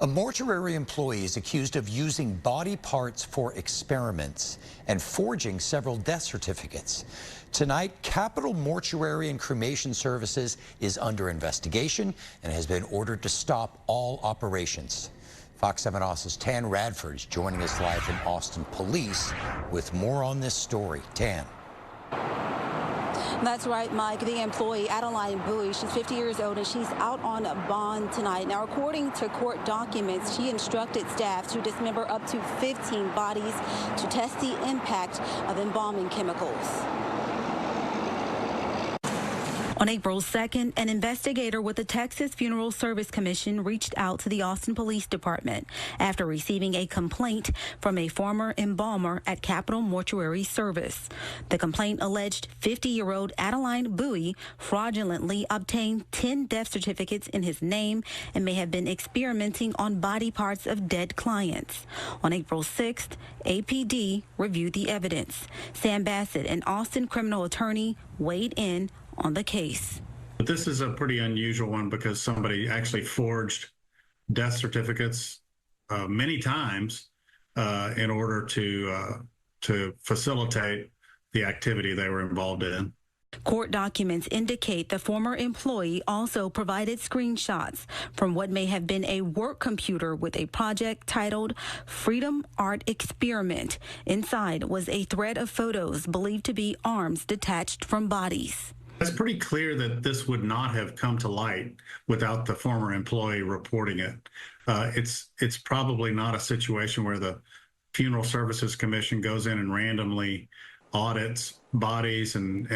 A mortuary employee is accused of using body parts for experiments and forging several death certificates. Tonight, Capital Mortuary and Cremation Services is under investigation and has been ordered to stop all operations. Fox 7 Austin's Tan Radford is joining us live from Austin Police with more on this story. Tan. That's right, Mike. The employee, Adeline Bowie, she's 50 years old and she's out on bond tonight. Now, according to court documents, she instructed staff to dismember up to 15 bodies to test the impact of embalming chemicals. On April 2nd, an investigator with the Texas Funeral Service Commission reached out to the Austin Police Department after receiving a complaint from a former embalmer at Capital Mortuary Service. The complaint alleged 50-year-old Adeline Bowie fraudulently obtained 10 death certificates in his name and may have been experimenting on body parts of dead clients. On April 6th, APD reviewed the evidence. Sam Bassett, an Austin criminal attorney, weighed in on the case. But this is a pretty unusual one because somebody actually forged death certificates many times in order to facilitate the activity they were involved in. Court documents indicate the former employee also provided screenshots from what may have been a work computer with a project titled Freedom Art Experiment. Inside was a thread of photos believed to be arms detached from bodies. It's pretty clear that this would not have come to light without the former employee reporting it. It's probably not a situation where the Funeral Services Commission goes in and randomly audits bodies and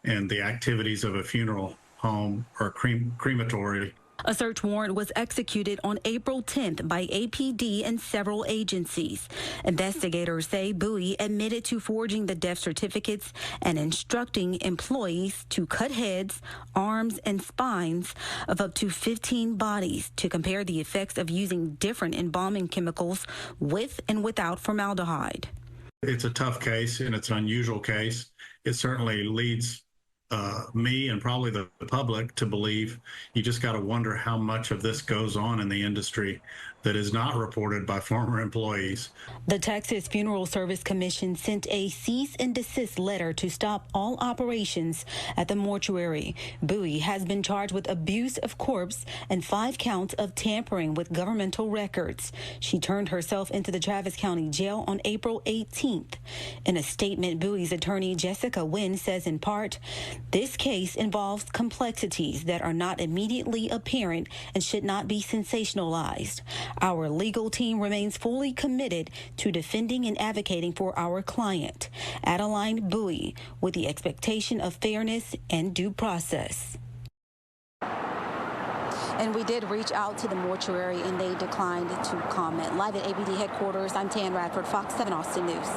the activities of a funeral home or crematory. A search warrant was executed on April 10th by APD and several agencies. Investigators say Bowie admitted to forging the death certificates and instructing employees to cut heads, arms, and spines of up to 15 bodies to compare the effects of using different embalming chemicals with and without formaldehyde. It's a tough case and it's an unusual case. It certainly leads me and probably the public to believe. You just got to wonder how much of this goes on in the industry that is not reported by former employees. The Texas Funeral Service Commission sent a cease and desist letter to stop all operations at the mortuary. Bowie has been charged with abuse of corpse and 5 counts of tampering with governmental records. She turned herself into the Travis County Jail on April 18th. In a statement, Bowie's attorney Jessica Wynn says in part, "This case involves complexities that are not immediately apparent and should not be sensationalized. Our legal team remains fully committed to defending and advocating for our client, Adeline Bowie, with the expectation of fairness and due process." And we did reach out to the mortuary and they declined to comment. Live at ABD headquarters, I'm Tan Radford, Fox 7 Austin News.